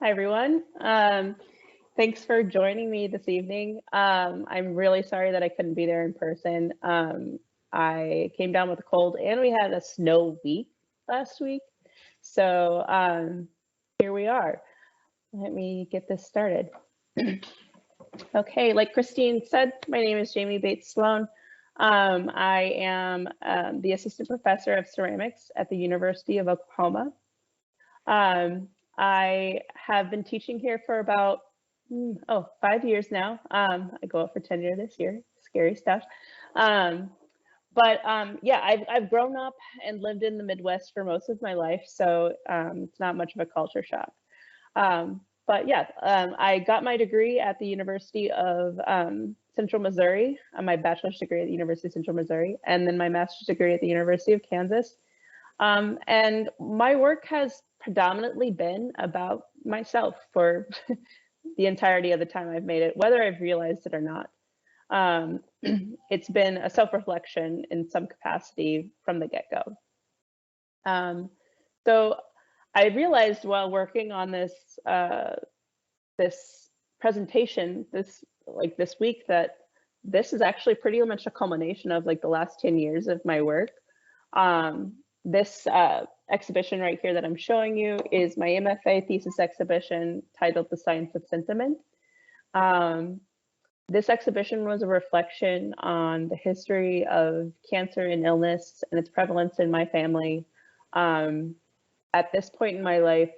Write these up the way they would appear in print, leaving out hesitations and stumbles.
Hi, everyone. Thanks for joining me this evening. I'm really sorry that I couldn't be there in person. I came down with a cold and we had a snow week last week. So here we are. Let me get this started. Okay, like Christine said, my name is Jamie Bates Slone. I am the assistant professor of ceramics at the University of Oklahoma. I have been teaching here for about 5 years now. I go up for tenure this year. Scary stuff. Yeah, I've grown up and lived in the Midwest for most of my life, so it's not much of a culture shock. I got my degree at the University of Central Missouri, my bachelor's degree at the University of Central Missouri, and then my master's degree at the University of Kansas. And my work has predominantly been about myself for the entirety of the time I've made it, whether I've realized it or not. It's been a self-reflection in some capacity from the get-go. So I realized while working on this this presentation this week that this is actually pretty much a culmination of like the last 10 years of my work. This exhibition right here that I'm showing you is my MFA thesis exhibition titled The Science of Sentiment. This exhibition was a reflection on the history of cancer and illness and its prevalence in my family. At this point in my life,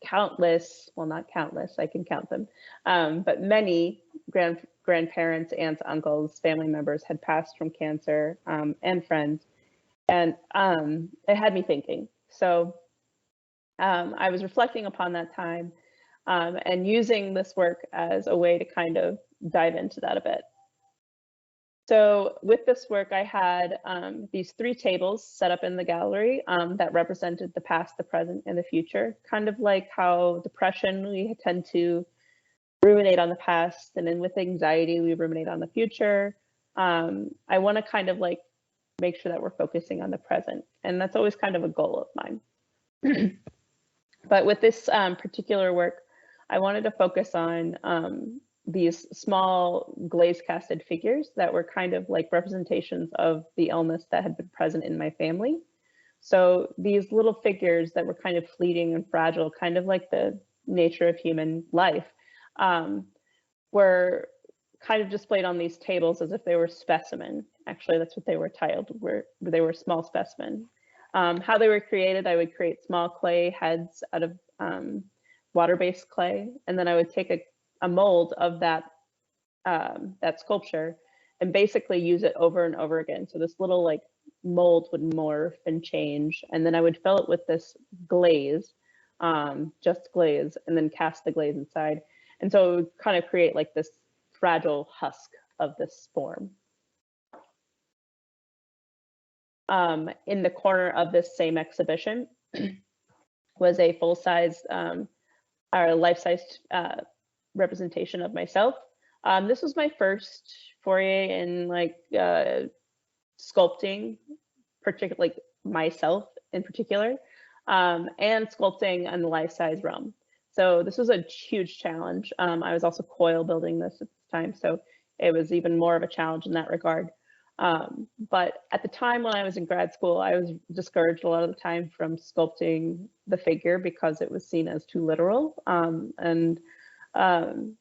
countless, well, not countless, I can count them, but many grandparents, aunts, uncles, family members had passed from cancer, and friends. And it had me thinking. So I was reflecting upon that time and using this work as a way to kind of dive into that a bit. So with this work, I had these 3 tables set up in the gallery that represented the past, the present, and the future, kind of like how depression, we tend to ruminate on the past, and then with anxiety, we ruminate on the future. I want to kind of like make sure that we're focusing on the present. And that's always kind of a goal of mine. But with this particular work, I wanted to focus on these small glaze casted figures that were kind of like representations of the illness that had been present in my family. So these little figures that were kind of fleeting and fragile, kind of like the nature of human life, were kind of displayed on these tables as if they were specimen. Actually, that's what they were titled, they were small specimen. How they were created, I would create small clay heads out of water-based clay, and then I would take a mold of that sculpture and basically use it over and over again. So this little like mold would morph and change, and then I would fill it with this glaze, just glaze, and then cast the glaze inside. And so it would kind of create like this fragile husk of this form. In the corner of this same exhibition was a full-size or life-size representation of myself. This was my first foray in like sculpting, particularly like myself in particular, and sculpting in the life-size realm. So this was a huge challenge. I was also coil building this at the time, so it was even more of a challenge in that regard. But at the time when I was in grad school, I was discouraged a lot of the time from sculpting the figure because it was seen as too literal. I kind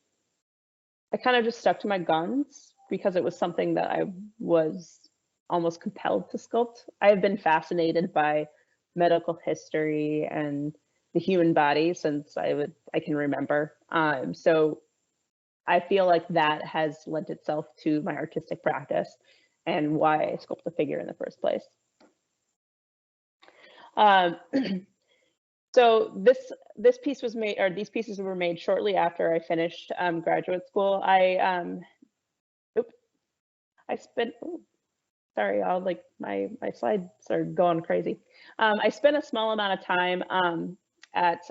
of just stuck to my guns because it was something that I was almost compelled to sculpt. I have been fascinated by medical history and the human body since I can remember. So I feel like that has lent itself to my artistic practice and why I sculpt the figure in the first place. So this piece was made, or these pieces were made shortly after I finished graduate school. I spent, sorry, my slides are going crazy. I spent a small amount of time at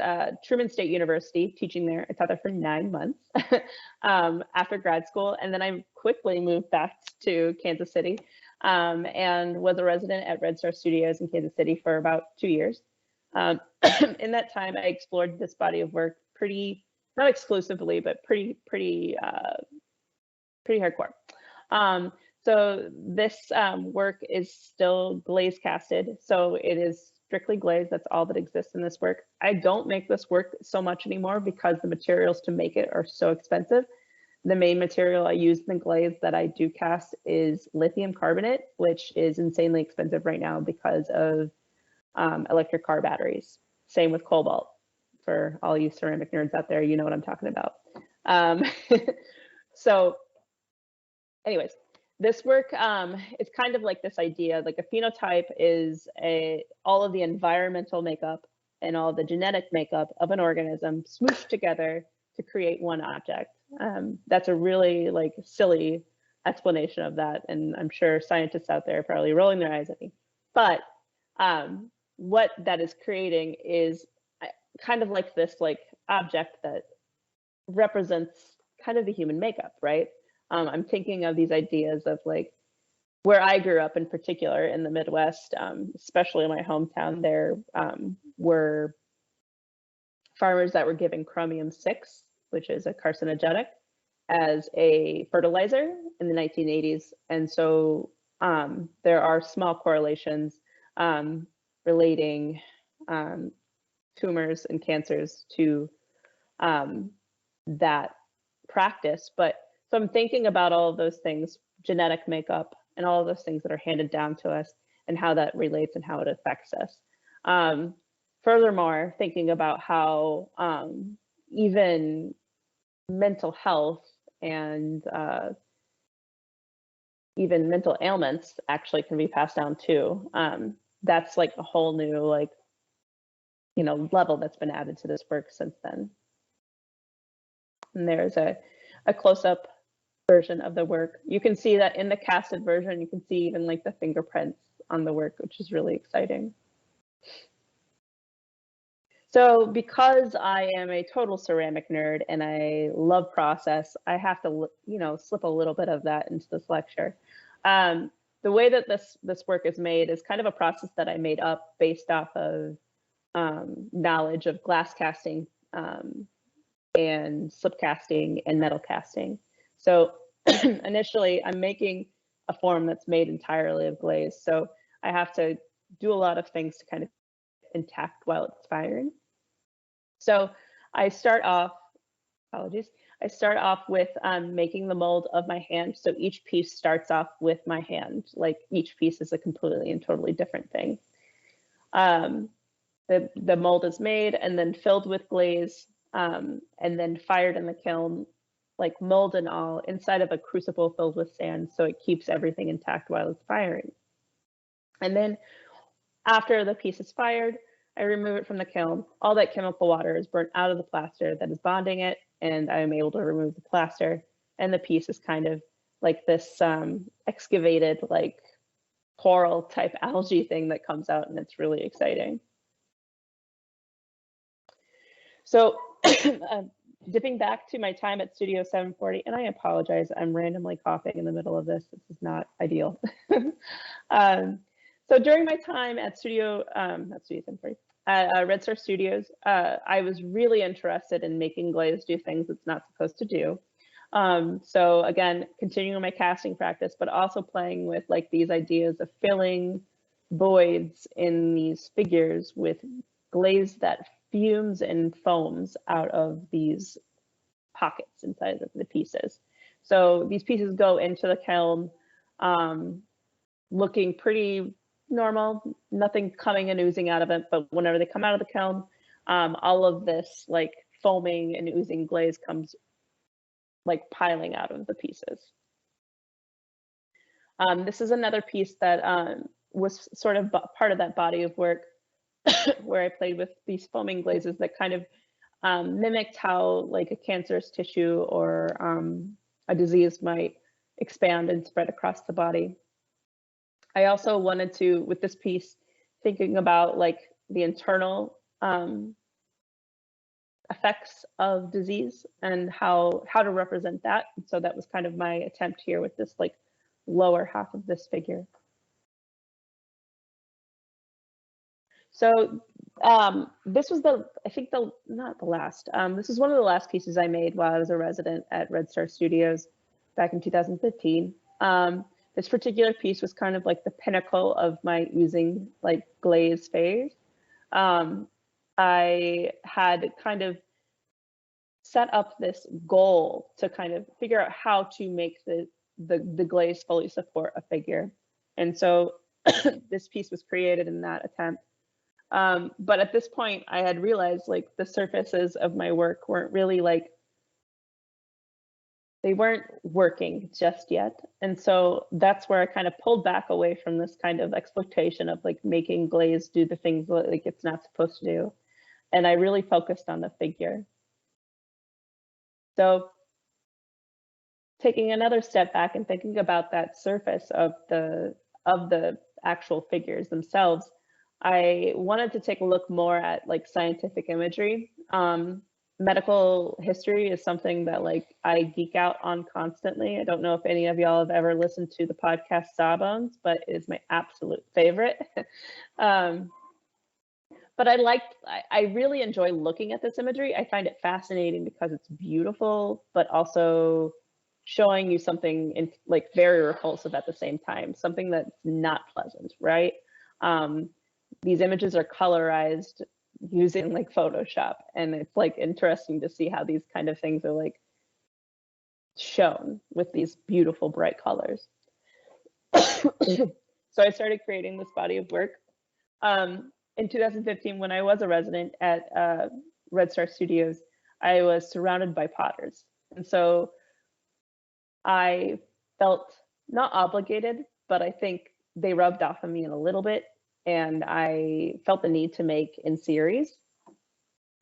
Truman State University teaching there. I taught there for 9 months after grad school, and then I quickly moved back to Kansas City and was a resident at Red Star Studios in Kansas City for about 2 years. in that time, I explored this body of work pretty, not exclusively, but pretty hardcore. So this work is still glaze casted. So it is strictly glaze. That's all that exists in this work. I don't make this work so much anymore because the materials to make it are so expensive. The main material I use in the glaze that I do cast is lithium carbonate, which is insanely expensive right now because of electric car batteries. Same with cobalt. For all you ceramic nerds out there, you know what I'm talking about. So anyways, this work is kind of like this idea, like a phenotype is all of the environmental makeup and all the genetic makeup of an organism smooshed together to create one object. That's a really like silly explanation of that. And I'm sure scientists out there are probably rolling their eyes at me. But what that is creating is kind of like this like object that represents kind of the human makeup, right? I'm thinking of these ideas of like where I grew up in particular in the Midwest, especially in my hometown, there were farmers that were given chromium-6, which is a carcinogenic, as a fertilizer in the 1980s. And so there are small correlations relating tumors and cancers to that practice. But so I'm thinking about all of those things, genetic makeup and all of those things that are handed down to us and how that relates and how it affects us. Furthermore, thinking about how even mental health and even mental ailments actually can be passed down too. That's like a whole new like, you know, level that's been added to this work since then. And there's a close-up version of the work. You can see that in the casted version, you can see even like the fingerprints on the work, which is really exciting. So because I am a total ceramic nerd and I love process, I have to, you know, slip a little bit of that into this lecture. The way that this work is made is kind of a process that I made up based off of knowledge of glass casting and slip casting and metal casting. So initially I'm making a form that's made entirely of glaze. So I have to do a lot of things to kind of intact while it's firing. So I start off, apologies, I start off with making the mold of my hand. So each piece starts off with my hand, like each piece is a completely and totally different thing. The mold is made and then filled with glaze and then fired in the kiln, like mold and all, inside of a crucible filled with sand. So it keeps everything intact while it's firing. And then after the piece is fired, I remove it from the kiln. All that chemical water is burnt out of the plaster that is bonding it, and I'm able to remove the plaster. And the piece is kind of like this excavated, like coral type algae thing that comes out, and it's really exciting. So dipping back to my time at Studio 740, and I apologize, I'm randomly coughing in the middle of this. This is not ideal. So during my time at Studio 740, Red Star Studios, I was really interested in making glaze do things it's not supposed to do. So again, continuing my casting practice, but also playing with like these ideas of filling voids in these figures with glaze that fumes and foams out of these pockets inside of the pieces. So these pieces go into the kiln looking pretty normal, nothing coming and oozing out of it, but whenever they come out of the kiln, all of this like foaming and oozing glaze comes like piling out of the pieces. This is another piece that was sort of part of that body of work where I played with these foaming glazes that kind of mimicked how like a cancerous tissue or a disease might expand and spread across the body. I also wanted to, with this piece, thinking about like the internal effects of disease and how to represent that. So that was kind of my attempt here with this like lower half of this figure. So This was not the last. This was one of the last pieces I made while I was a resident at Red Star Studios back in 2015. This particular piece was kind of like the pinnacle of my using like glaze phase. I had kind of set up this goal to kind of figure out how to make the glaze fully support a figure. And so this piece was created in that attempt. But at this point, I had realized like the surfaces of my work weren't really like, they weren't working just yet. And so that's where I kind of pulled back away from this kind of exploitation of like making glaze do the things like it's not supposed to do. And I really focused on the figure. So taking another step back and thinking about that surface of the actual figures themselves, I wanted to take a look more at like scientific imagery. Medical history is something that like I geek out on constantly. I don't know if any of y'all have ever listened to the podcast Sawbones, but it is my absolute favorite. But I really enjoy looking at this imagery. I find it fascinating because it's beautiful, but also showing you something in, like very repulsive at the same time, something that's not pleasant, right? These images are colorized using like Photoshop, and it's like interesting to see how these kind of things are like shown with these beautiful bright colors. So I started creating this body of work. In 2015, when I was a resident at Red Star Studios, I was surrounded by potters. And so I felt not obligated, but I think they rubbed off on me a little bit. And I felt the need to make in series.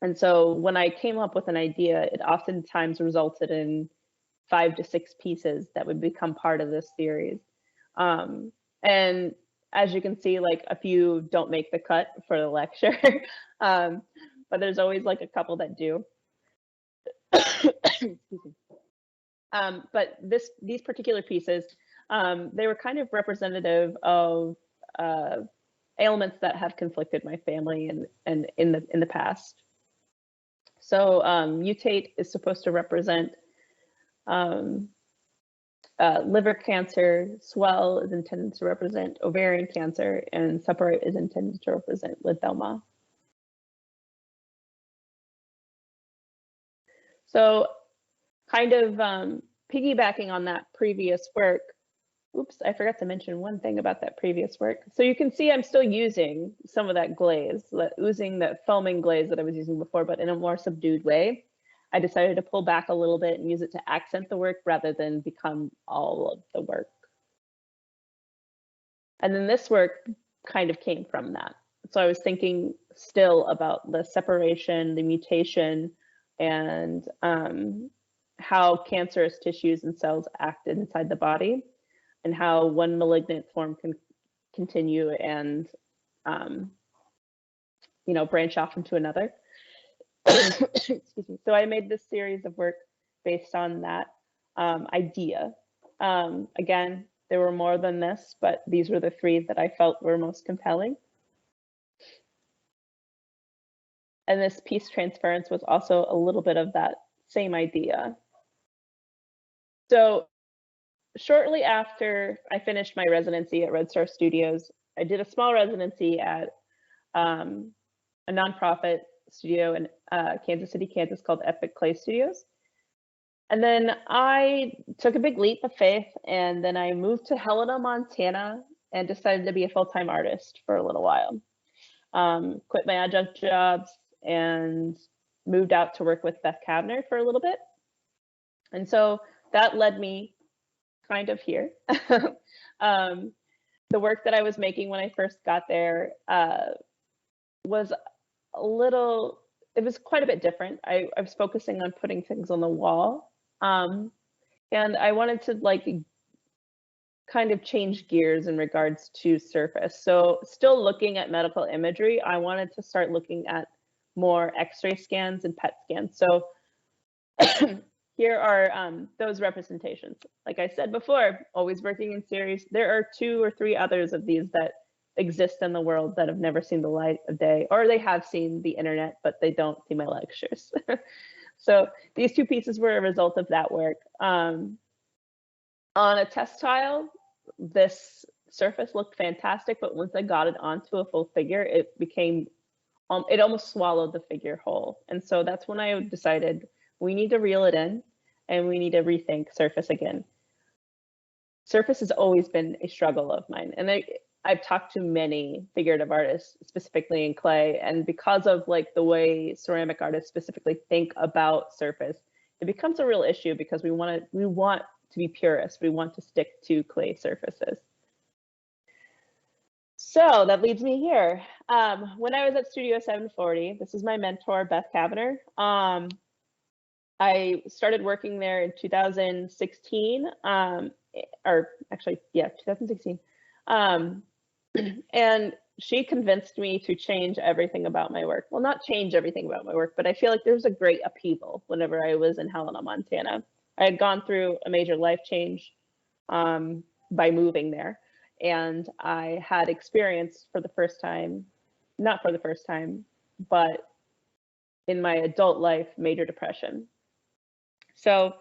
And so when I came up with an idea, it oftentimes resulted in 5 to 6 pieces that would become part of this series. And as you can see, like a few don't make the cut for the lecture, but there's always like a couple that do. Excuse me. But these particular pieces, they were kind of representative of ailments that have conflicted my family and in the past. So mutate is supposed to represent liver cancer, swell is intended to represent ovarian cancer, and separate is intended to represent lymphoma. So kind of piggybacking on that previous work, oops, I forgot to mention one thing about that previous work. So you can see I'm still using some of that glaze, that oozing, that foaming glaze that I was using before, but in a more subdued way. I decided to pull back a little bit and use it to accent the work rather than become all of the work. And then this work kind of came from that. So I was thinking still about the separation, the mutation, and how cancerous tissues and cells act inside the body, and how one malignant form can continue and branch off into another. Excuse me. So I made this series of work based on that idea. Again, there were more than this, but these were the 3 that I felt were most compelling. And this piece transference was also a little bit of that same idea. So shortly after I finished my residency at Red Star Studios, I did a small residency at a nonprofit studio in Kansas City, Kansas called Epic Clay Studios. And then I took a big leap of faith, and then I moved to Helena, Montana, and decided to be a full-time artist for a little while. Quit my adjunct jobs and moved out to work with Beth Kavner for a little bit. And so that led me kind of here. The work that I was making when I first got there was it was quite a bit different. I was focusing on putting things on the wall. And I wanted to like kind of change gears in regards to surface. So still looking at medical imagery, I wanted to start looking at more X-ray scans and PET scans. So here are those representations. Like I said before, always working in series. There are 2 or 3 others of these that exist in the world that have never seen the light of day, or they have seen the internet, but they don't see my lectures. So these two pieces were a result of that work. On a test tile, this surface looked fantastic, but once I got it onto a full figure, it became, it almost swallowed the figure whole. And so that's when I decided we need to reel it in and we need to rethink surface again. Surface has always been a struggle of mine. And I've talked to many figurative artists, specifically in clay, and because of like the way ceramic artists specifically think about surface, it becomes a real issue because we want to be purists. We want to stick to clay surfaces. So that leads me here. When I was at Studio 740, this is my mentor, Beth Kavanagh. I started working there in 2016, or actually, yeah, 2016. And she convinced me to change everything about my work. Well, not change everything about my work, but I feel like there was a great upheaval whenever I was in Helena, Montana. I had gone through a major life change by moving there. And I had experienced for the first time, not for the first time, but in my adult life, major depression. So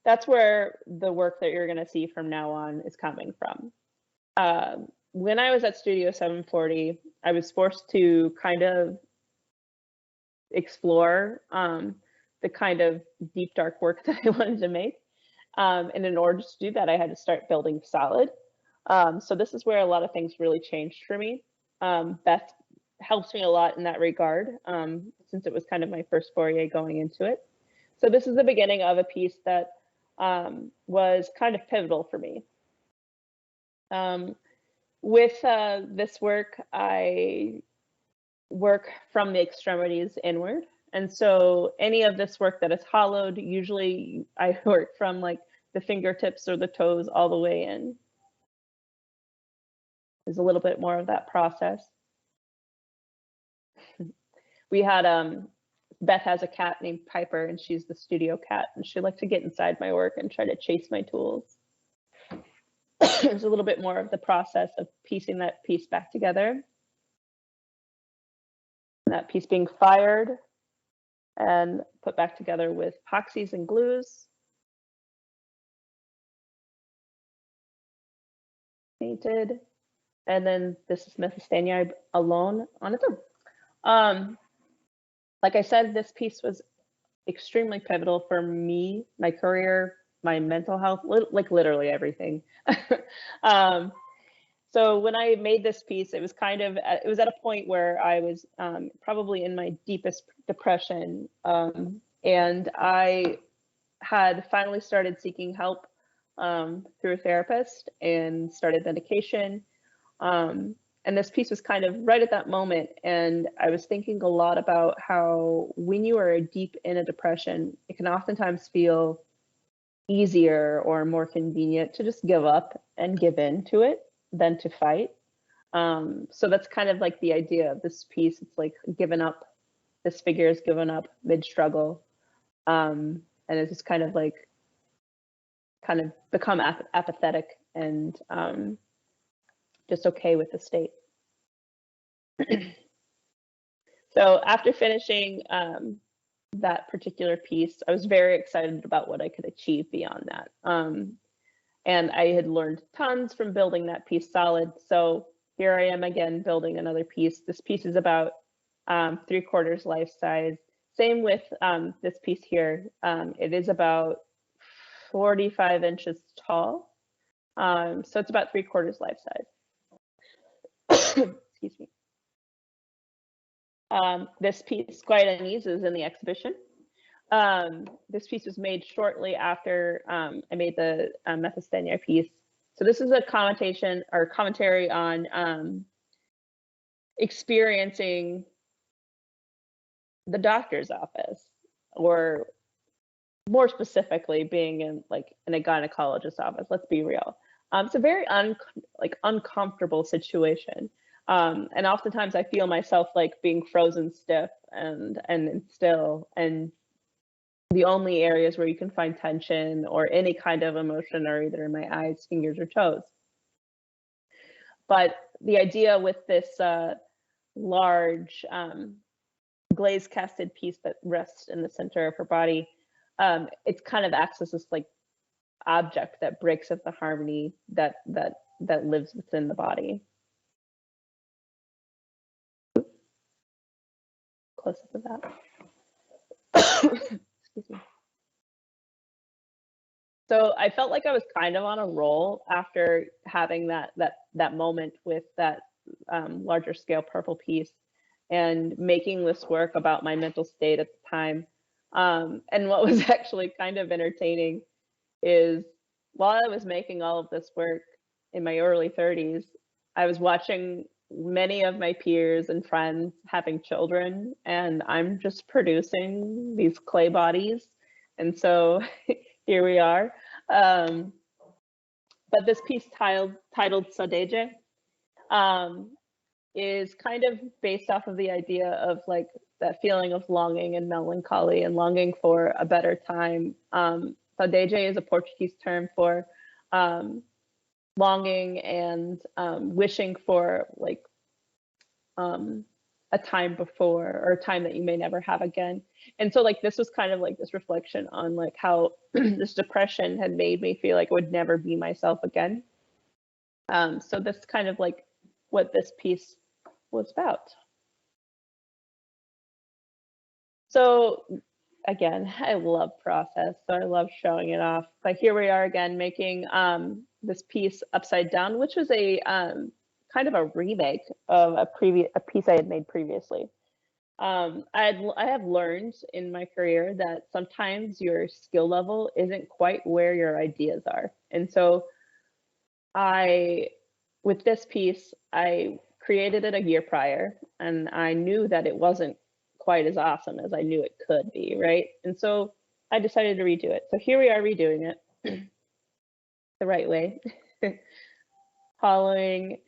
that's where the work that you're going to see from now on is coming from. When I was at Studio 740, I was forced to kind of explore the kind of deep, dark work that I wanted to make. And in order to do that, I had to start building solid. So this is where a lot of things really changed for me. Beth helps me a lot in that regard, since it was kind of my first foray going into it. So this is the beginning of a piece that was kind of pivotal for me. With this work, I work from the extremities inward. And so any of this work that is hollowed, usually I work from like the fingertips or the toes all the way in. There's a little bit more of that process. We had, Beth has a cat named Piper, and she's the studio cat, and she likes to get inside my work and try to chase my tools. There's a little bit more of the process of piecing that piece back together. That piece being fired and put back together with epoxies and glues. Painted. And then this is Mephistania alone on its own. Like I said, this piece was extremely pivotal for me, my career, my mental health, like literally everything. So when I made this piece, it was kind of, it was at a point where I was probably in my deepest depression. And I had finally started seeking help through a therapist and started medication. And this piece was kind of right at that moment. And I was thinking a lot about how when you are deep in a depression, it can oftentimes feel easier or more convenient to just give up and give in to it than to fight. So that's kind of like the idea of this piece. It's like given up, this figure is given up mid-struggle. And it's just kind of like, kind of become apathetic and just okay with the state. So after finishing that particular piece, I was very excited about what I could achieve beyond that. And I had learned tons from building that piece solid. So here I am again building another piece. This piece is about 3/4 life size. Same with this piece here. It is about 45 inches tall. So it's about 3/4 life size. Excuse me. This piece, Quiet Unease, is in the exhibition. This piece was made shortly after I made the Mephistania piece. So this is a commentation or commentary on experiencing the doctor's office, or more specifically being in a gynecologist's office. Let's be real. It's a very uncomfortable situation. And oftentimes I feel myself like being frozen stiff and still, and the only areas where you can find tension or any kind of emotion are either in my eyes, fingers, or toes. But the idea with this large glaze casted piece that rests in the center of her body, it kind of acts as this like object that breaks up the harmony that lives within the body. Close up of that. Excuse me. So I felt like I was kind of on a roll after having that moment with that larger scale purple piece and making this work about my mental state at the time. And what was actually kind of entertaining is while I was making all of this work in my early 30s, I was watching many of my peers and friends having children, and I'm just producing these clay bodies. And so here we are. But this piece titled Sadeje is kind of based off of the idea of like that feeling of longing and melancholy and longing for a better time. Sadeje is a Portuguese term for longing and wishing for like a time before or a time that you may never have again. And so like this was kind of like this reflection on like how this depression had made me feel like I would never be myself again. So that's kind of like what this piece was about. So again, I love process, so I love showing it off. But here we are again making this piece upside down, which was a kind of a remake of a piece I had made previously. I have learned in my career that sometimes your skill level isn't quite where your ideas are. And so with this piece, I created it a year prior, and I knew that it wasn't quite as awesome as I knew it could be, right? And so I decided to redo it. So here we are redoing it the right way. Following,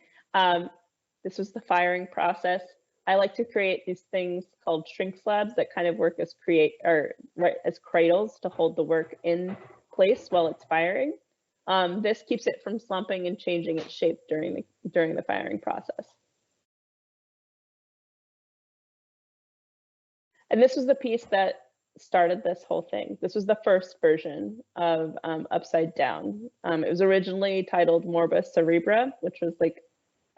this was the firing process. I like to create these things called shrink slabs that kind of work as as cradles to hold the work in place while it's firing. This keeps it from slumping and changing its shape during the firing process. And this was the piece that started this whole thing. This was the first version of Upside Down. It was originally titled Morbus Cerebra, which was like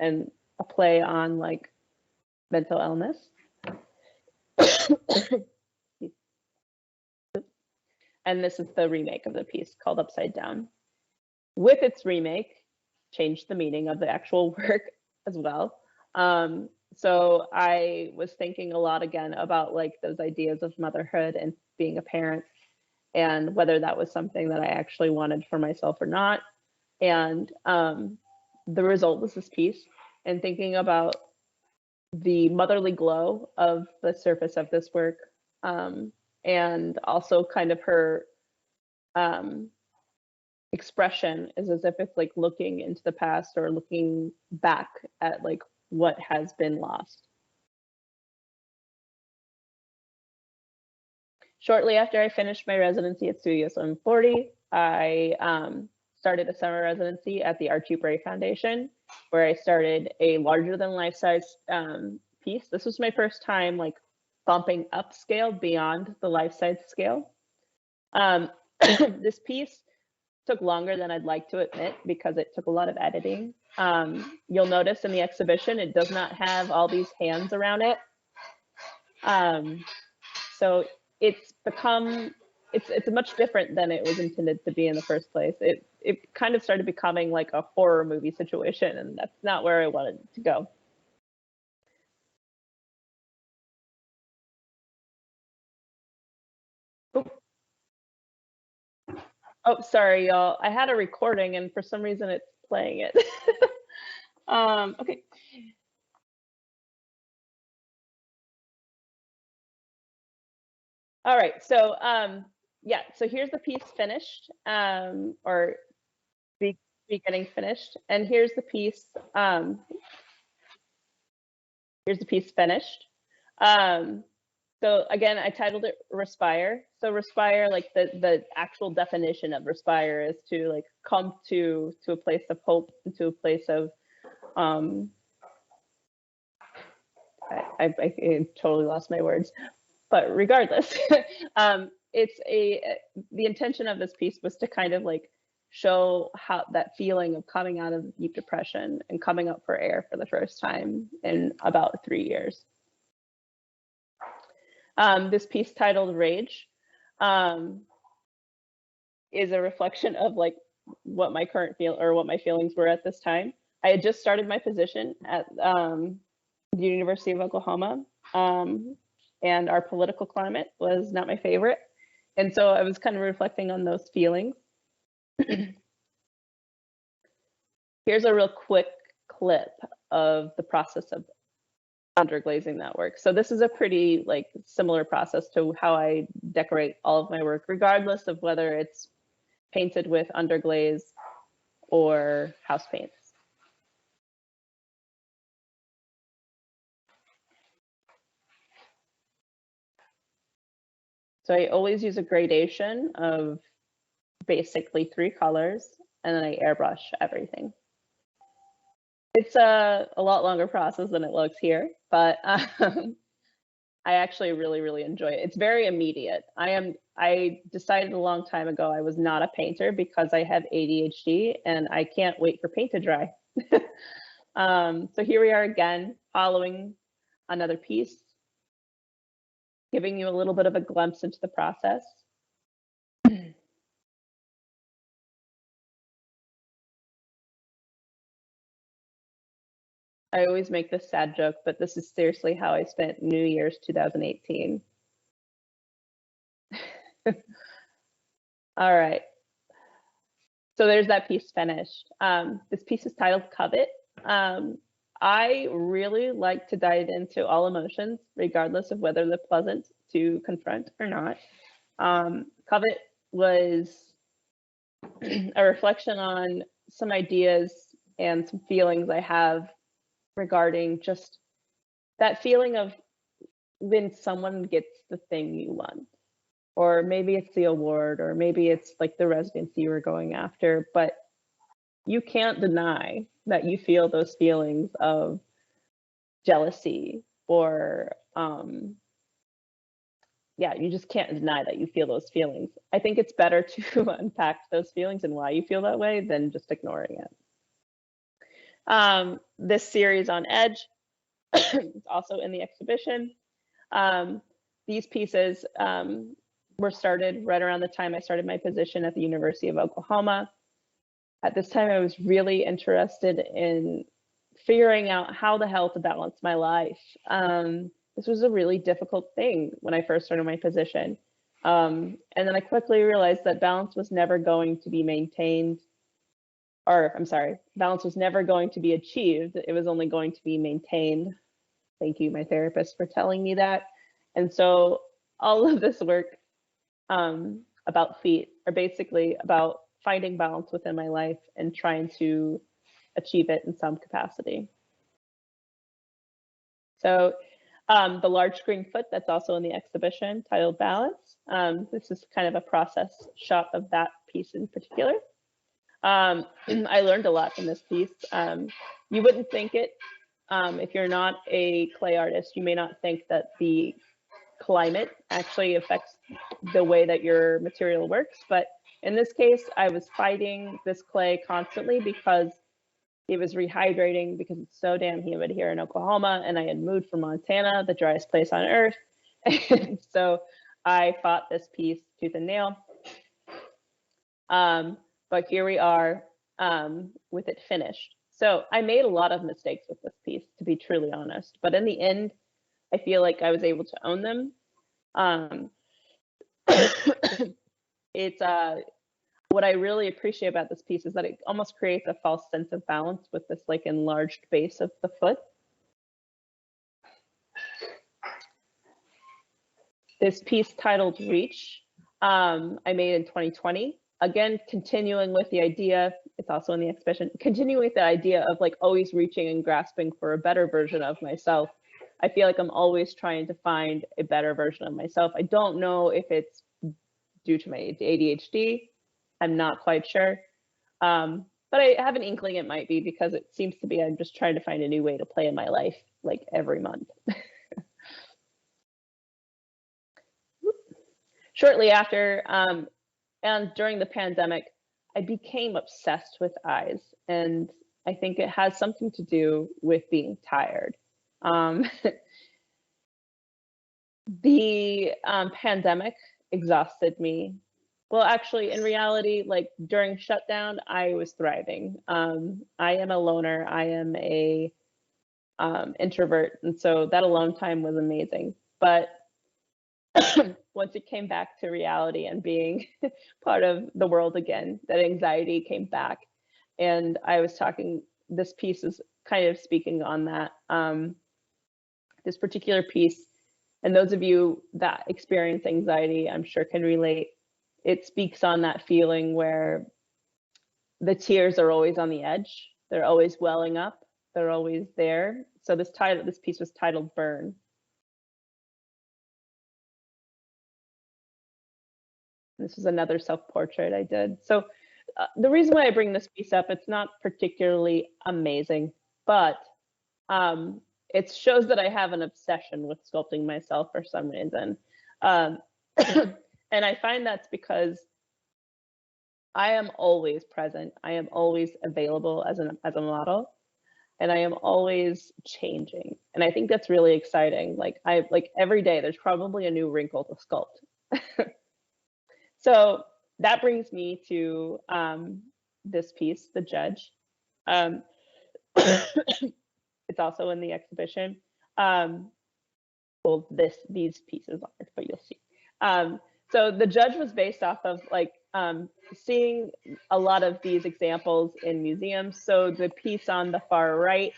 a play on like mental illness. And this is the remake of the piece called Upside Down. With its remake, changed the meaning of the actual work as well. So I was thinking a lot again about like those ideas of motherhood and being a parent and whether that was something that I actually wanted for myself or not. And the result was this piece, and thinking about the motherly glow of the surface of this work, and also kind of her expression is as if it's like looking into the past or looking back at like what has been lost. Shortly after I finished my residency at Studio 740, I started a summer residency at the Archie Bray Foundation, where I started a larger than life-size piece. This was my first time like bumping up scale beyond the life-size scale. This piece took longer than I'd like to admit because it took a lot of editing. You'll notice in the exhibition, it does not have all these hands around it. So it's much different than it was intended to be in the first place. It kind of started becoming like a horror movie situation, and that's not where I wanted it to go. Oh, sorry, y'all. I had a recording, and for some reason, it's playing it. Okay. All right. So, yeah. So here's the piece finished, or getting finished, and here's the piece. Here's the piece finished. So again, I titled it Respire. So respire, like the actual definition of respire is to like come to a place of hope, to a place of I totally lost my words, but regardless, the intention of this piece was to kind of like show how that feeling of coming out of deep depression and coming up for air for the first time in about 3 years. This piece titled Rage is a reflection of like what my feelings were at this time. I had just started my position at the University of Oklahoma, and our political climate was not my favorite. And so I was kind of reflecting on those feelings. Here's a real quick clip of the process of underglazing that work. So this is a pretty like similar process to how I decorate all of my work, regardless of whether it's painted with underglaze or house paints. So I always use a gradation of basically 3 colors, and then I airbrush everything. It's a lot longer process than it looks here, but I actually really enjoy it. It's very immediate. I decided a long time ago I was not a painter because I have ADHD and I can't wait for paint to dry. So here we are again, following another piece, giving you a little bit of a glimpse into the process. I always make this sad joke, but this is seriously how I spent New Year's 2018. All right. So there's that piece finished. This piece is titled Covet. I really like to dive into all emotions, regardless of whether they're pleasant to confront or not. Covet was a reflection on some ideas and some feelings I have regarding just that feeling of when someone gets the thing you want, or maybe it's the award, or maybe it's like the residency you were going after, but you can't deny that you feel those feelings of jealousy or yeah, you just can't deny that you feel those feelings. I think it's better to unpack those feelings and why you feel that way than just ignoring it. This series on Edge is also in the exhibition. These pieces were started right around the time I started my position at the University of Oklahoma. At this time, I was really interested in figuring out how the hell to balance my life. This was a really difficult thing when I first started my position. And then I quickly realized that balance was never going to be maintained, or I'm sorry, balance was never going to be achieved. It was only going to be maintained. Thank you, my therapist, for telling me that. And so all of this work about feet are basically about finding balance within my life and trying to achieve it in some capacity. So the large screen foot that's also in the exhibition titled Balance. This is kind of a process shot of that piece in particular. I learned a lot from this piece. You wouldn't think it. If you're not a clay artist, you may not think that the climate actually affects the way that your material works. But in this case, I was fighting this clay constantly because it was rehydrating because it's so damn humid here in Oklahoma, and I had moved from Montana, the driest place on earth. And so I fought this piece tooth and nail. But here we are with it finished. So I made a lot of mistakes with this piece, to be truly honest. But in the end, I feel like I was able to own them. It's what I really appreciate about this piece is that it almost creates a false sense of balance with this like enlarged base of the foot. This piece titled Reach, I made in 2020. Again, continuing with the idea, it's also in the exhibition, continuing with the idea of like always reaching and grasping for a better version of myself. I feel like I'm always trying to find a better version of myself. I don't know if it's due to my ADHD. I'm not quite sure. But I have an inkling it might be because it seems to be I'm just trying to find a new way to play in my life. like every month. Shortly after, and during the pandemic, I became obsessed with eyes, and I think it has something to do with being tired. The pandemic exhausted me. Well, actually, in reality, like during shutdown, I was thriving. I am a loner. I am a introvert, and so that alone time was amazing. But once it came back to reality and being part of the world again, that anxiety came back. And I was talking, this piece is kind of speaking on that. This particular piece, and those of you that experience anxiety, I'm sure can relate. It speaks on that feeling where the tears are always on the edge. They're always welling up. They're always there. So this piece was titled Burn. This is another self-portrait I did. So the reason why I bring this piece up, it's not particularly amazing, but it shows that I have an obsession with sculpting myself for some reason. And I find that's because I am always present. I am always available as a model, and I am always changing. And I think that's really exciting. Like every day, there's probably a new wrinkle to sculpt. So that brings me to this piece, The Judge. It's also in the exhibition. Well, these pieces aren't, but you'll see. So The Judge was based off of like seeing a lot of these examples in museums. So the piece on the far right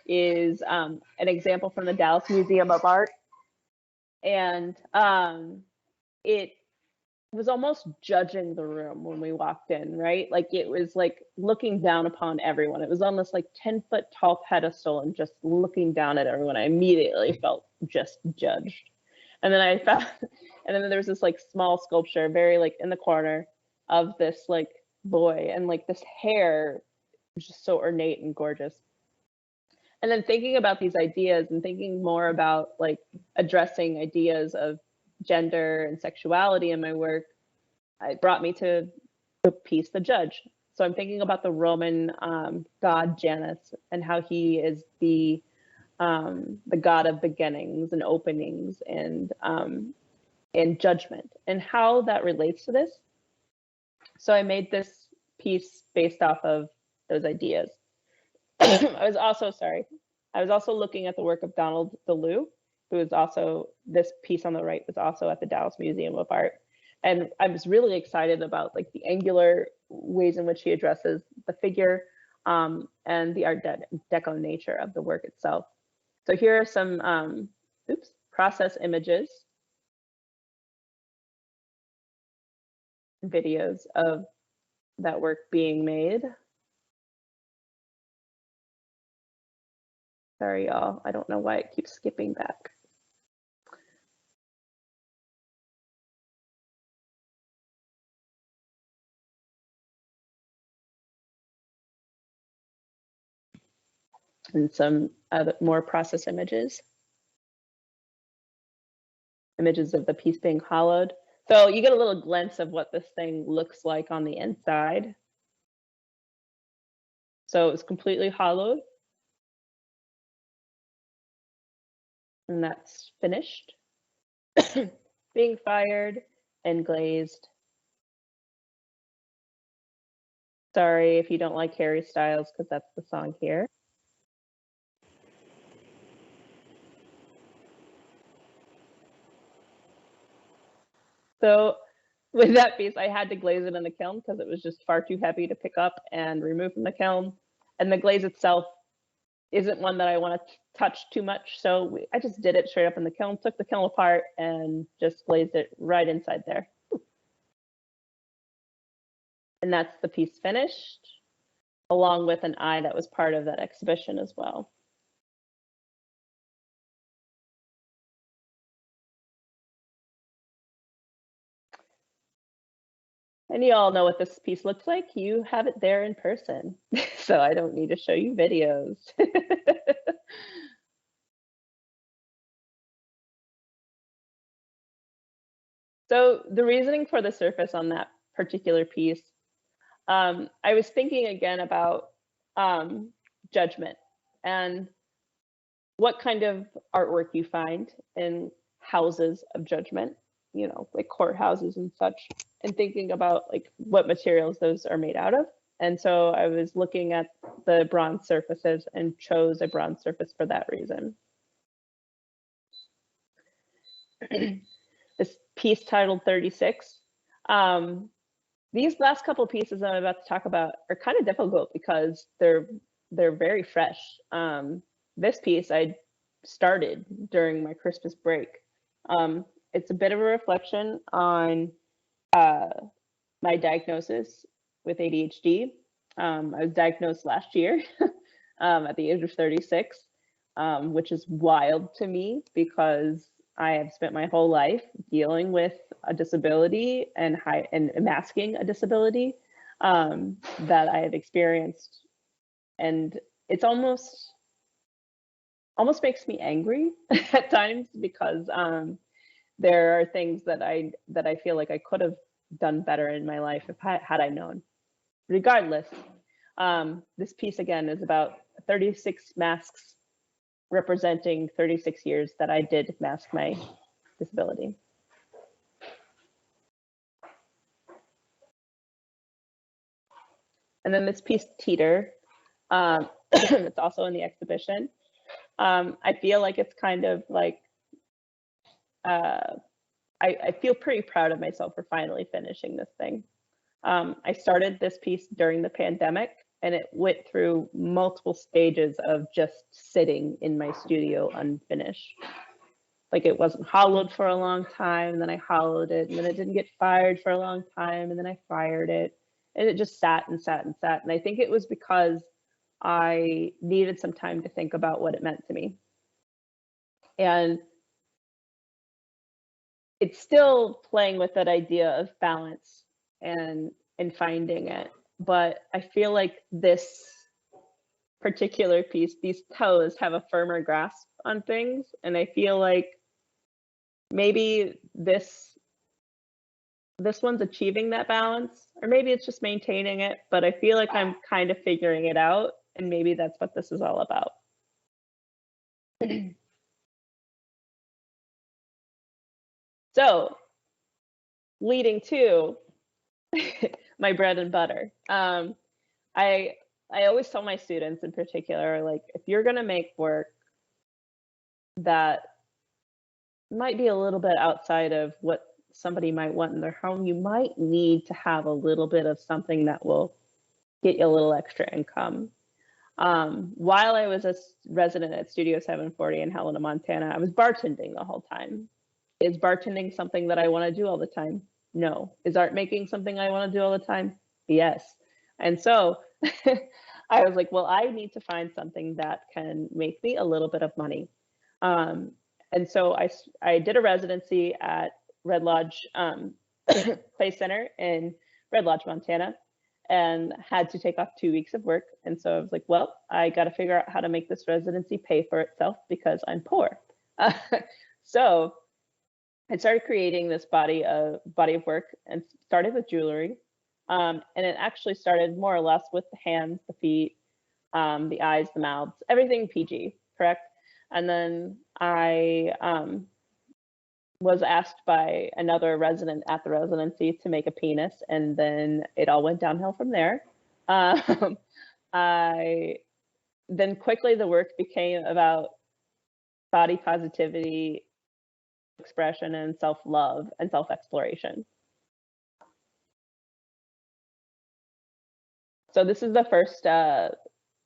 is an example from the Dallas Museum of Art. And it was almost judging the room when we walked in, right? Like it was like looking down upon everyone. It was on this like 10-foot tall pedestal and just looking down at everyone. I immediately felt just judged. And then I found, and then there was this like small sculpture, very like in the corner of this like boy, and like this hair was just so ornate and gorgeous. And then thinking about these ideas and thinking more about like addressing ideas of gender and sexuality in my work, it brought me to the piece, The Judge. So I'm thinking about the Roman god Janus and how he is the god of beginnings and openings and judgment, and how that relates to this. So I made this piece based off of those ideas. I was also looking at the work of Donald DeLue, who is also, this piece on the right was also at the Dallas Museum of Art. And I was really excited about like the angular ways in which he addresses the figure and the Art Deco nature of the work itself. So here are some process images, videos of that work being made. Sorry, y'all. I don't know why it keeps skipping back. And some other more process images. Images of the piece being hollowed. So you get a little glimpse of what this thing looks like on the inside. So it's completely hollowed. And that's finished. Being fired and glazed. Sorry if you don't like Harry Styles, because that's the song here. So with that piece, I had to glaze it in the kiln because it was just far too heavy to pick up and remove from the kiln. And the glaze itself isn't one that I want to touch too much. So I just did it straight up in the kiln, took the kiln apart and just glazed it right inside there. And that's the piece finished, along with an eye that was part of that exhibition as well. And you all know what this piece looks like. You have it there in person, so I don't need to show you videos. So the reasoning for the surface on that particular piece, I was thinking again about judgment and what kind of artwork you find in houses of judgment, you know, like courthouses and such, and thinking about like what materials those are made out of. And so I was looking at the bronze surfaces and chose a bronze surface for that reason. This piece titled 36. These last couple pieces I'm about to talk about are kind of difficult because they're very fresh. This piece I started during my Christmas break. It's a bit of a reflection on my diagnosis with ADHD. I was diagnosed last year at the age of 36, which is wild to me because I have spent my whole life dealing with a disability and masking a disability that I have experienced, and it's almost makes me angry at times because there are things that I feel like I could have done better in my life had I known. Regardless, this piece again is about 36 masks representing 36 years that I did mask my disability. And then this piece, Teeter, it's also in the exhibition. I feel like it's kind of like, I feel pretty proud of myself for finally finishing this thing. I started this piece during the pandemic, and it went through multiple stages of just sitting in my studio unfinished. Like it wasn't hollowed for a long time, and then I hollowed it, and then it didn't get fired for a long time, and then I fired it, and it just sat and sat and sat. And I think it was because I needed some time to think about what it meant to me. And it's still playing with that idea of balance and finding it. But I feel like this particular piece, these toes have a firmer grasp on things. And I feel like maybe this one's achieving that balance, or maybe it's just maintaining it, but I feel like I'm kind of figuring it out, and maybe that's what this is all about. So, leading to my bread and butter. I always tell my students in particular, like, if you're gonna make work that might be a little bit outside of what somebody might want in their home, you might need to have a little bit of something that will get you a little extra income. While I was a resident at Studio 740 in Helena, Montana, I was bartending the whole time. Is bartending something that I want to do all the time? No. Is art making something I want to do all the time? Yes. And so I was like, well, I need to find something that can make me a little bit of money. And so I did a residency at Red Lodge Play Center in Red Lodge, Montana, and had to take off 2 weeks of work. And so I was like, well, I got to figure out how to make this residency pay for itself because I'm poor. So I started creating this body of work, and started with jewelry. And it actually started more or less with the hands, the feet, the eyes, the mouths, everything PG, correct? And then I was asked by another resident at the residency to make a penis, and then it all went downhill from there. Then quickly the work became about body positivity, expression, and self-love and self-exploration. So this is the first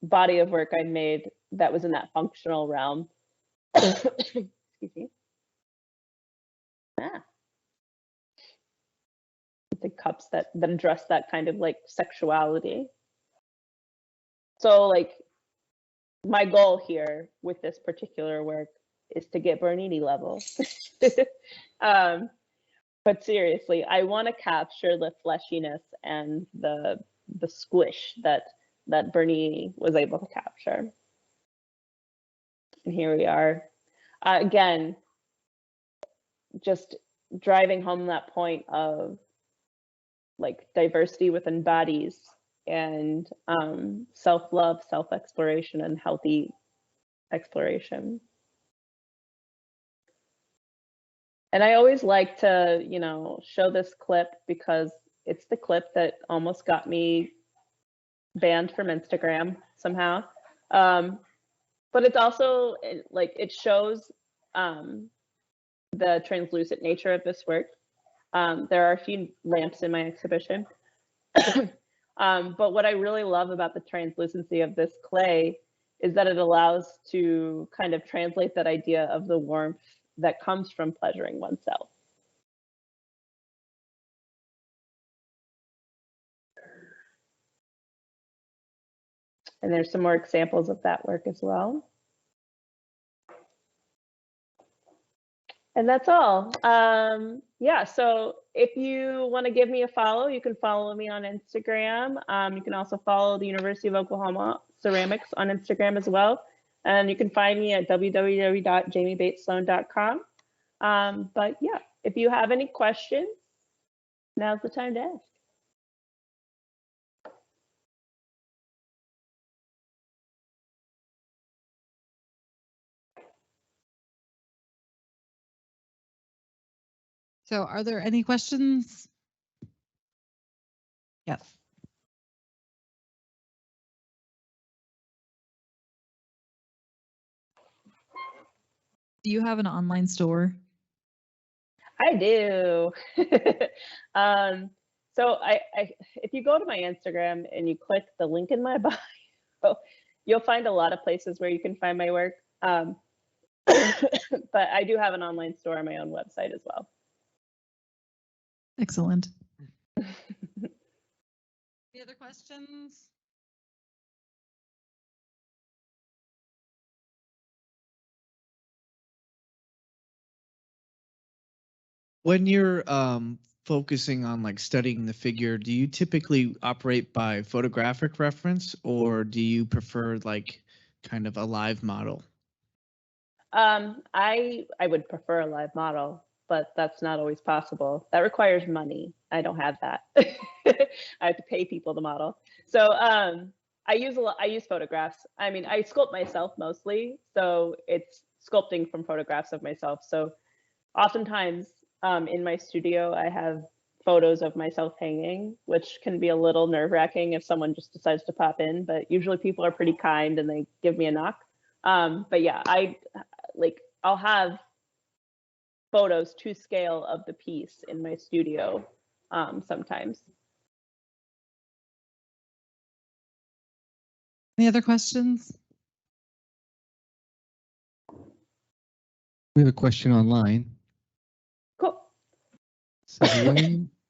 body of work I made that was in that functional realm. Excuse me. The cups that address that kind of like sexuality. So like my goal here with this particular work is to get Bernini level. But seriously, I want to capture the fleshiness and the squish that Bernini was able to capture. And here we are. Again, just driving home that point of like diversity within bodies and self-love, self-exploration, and healthy exploration. And I always like to, you know, show this clip because it's the clip that almost got me banned from Instagram somehow. But it's also like, it shows the translucent nature of this work. There are a few lamps in my exhibition. But what I really love about the translucency of this clay is that it allows to kind of translate that idea of the warmth that comes from pleasuring oneself. And there's some more examples of that work as well. And that's all. Yeah, so if you want to give me a follow, you can follow me on Instagram. You can also follow the University of Oklahoma Ceramics on Instagram as well. And you can find me at www.jamiebateslone.com. But yeah, if you have any questions, now's the time to ask. So are there any questions? Yes. Do you have an online store? I do. So if you go to my Instagram and you click the link in my bio, you'll find a lot of places where you can find my work. But I do have an online store on my own website as well. Excellent. Any other questions? When you're focusing on like studying the figure, do you typically operate by photographic reference, or do you prefer like kind of a live model? I would prefer a live model, but that's not always possible. That requires money. I don't have that. I have to pay people to model. So I use photographs. I mean, I sculpt myself mostly, so it's sculpting from photographs of myself. So oftentimes in my studio, I have photos of myself hanging, which can be a little nerve-wracking if someone just decides to pop in, but usually people are pretty kind and they give me a knock. But yeah, I'll have photos to scale of the piece in my studio sometimes. Any other questions? We have a question online. Cool. So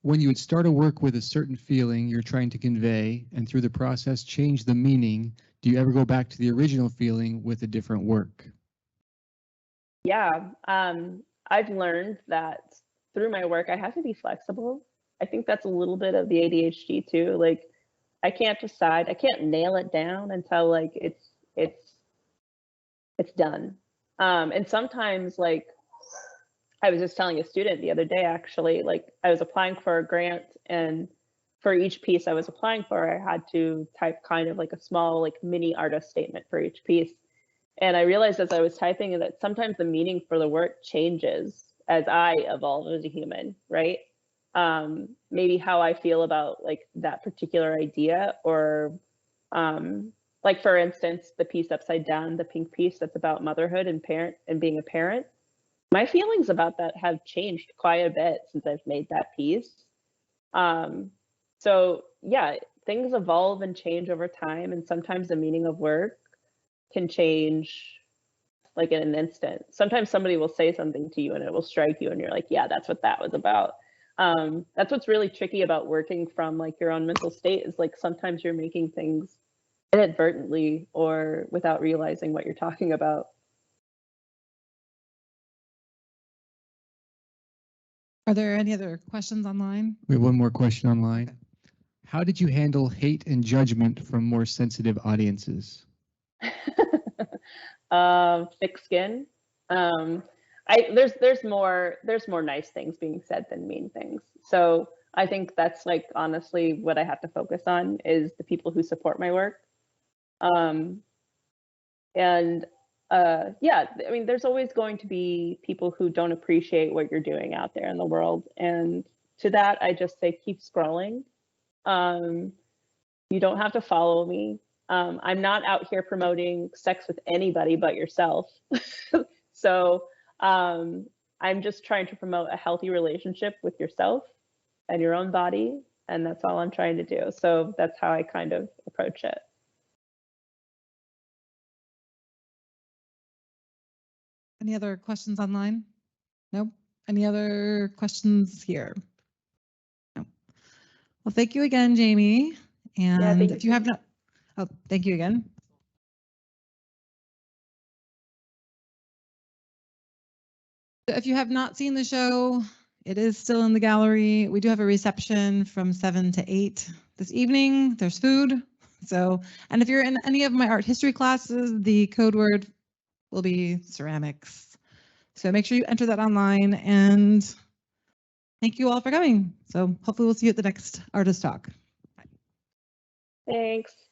when you would start a work with a certain feeling you're trying to convey, and through the process change the meaning, do you ever go back to the original feeling with a different work? Yeah, I've learned that through my work, I have to be flexible. I think that's a little bit of the ADHD too. Like, I can't decide, I can't nail it down until like it's done. And sometimes, like, I was just telling a student the other day, actually, like I was applying for a grant, and for each piece I was applying for, I had to type kind of like a small, like mini artist statement for each piece. And I realized as I was typing that sometimes the meaning for the work changes as I evolve as a human, right? Maybe how I feel about like that particular idea, or like for instance, the piece upside down, the pink piece that's about motherhood and being a parent. My feelings about that have changed quite a bit since I've made that piece. So yeah, things evolve and change over time, and sometimes the meaning of work can change like in an instant. Sometimes somebody will say something to you and it will strike you and you're like, yeah, that's what that was about. That's what's really tricky about working from like your own mental state, is like sometimes you're making things inadvertently or without realizing what you're talking about. Are there any other questions online? We have one more question online. How did you handle hate and judgment from more sensitive audiences? Thick skin. I there's more nice things being said than mean things. So I think that's like honestly what I have to focus on is the people who support my work. Yeah, I mean, there's always going to be people who don't appreciate what you're doing out there in the world. And to that, I just say, keep scrolling. You don't have to follow me. I'm not out here promoting sex with anybody but yourself. So I'm just trying to promote a healthy relationship with yourself and your own body. And that's all I'm trying to do. So that's how I kind of approach it. Any other questions online? Nope. Any other questions here? No. Well, thank you again, Jamie. And if you have not, oh, thank you again. If you have not seen the show, it is still in the gallery. We do have a reception from 7 to 8 this evening. There's food. So, and if you're in any of my art history classes, the code word will be ceramics. So make sure you enter that online, and thank you all for coming. So hopefully we'll see you at the next artist talk. Thanks.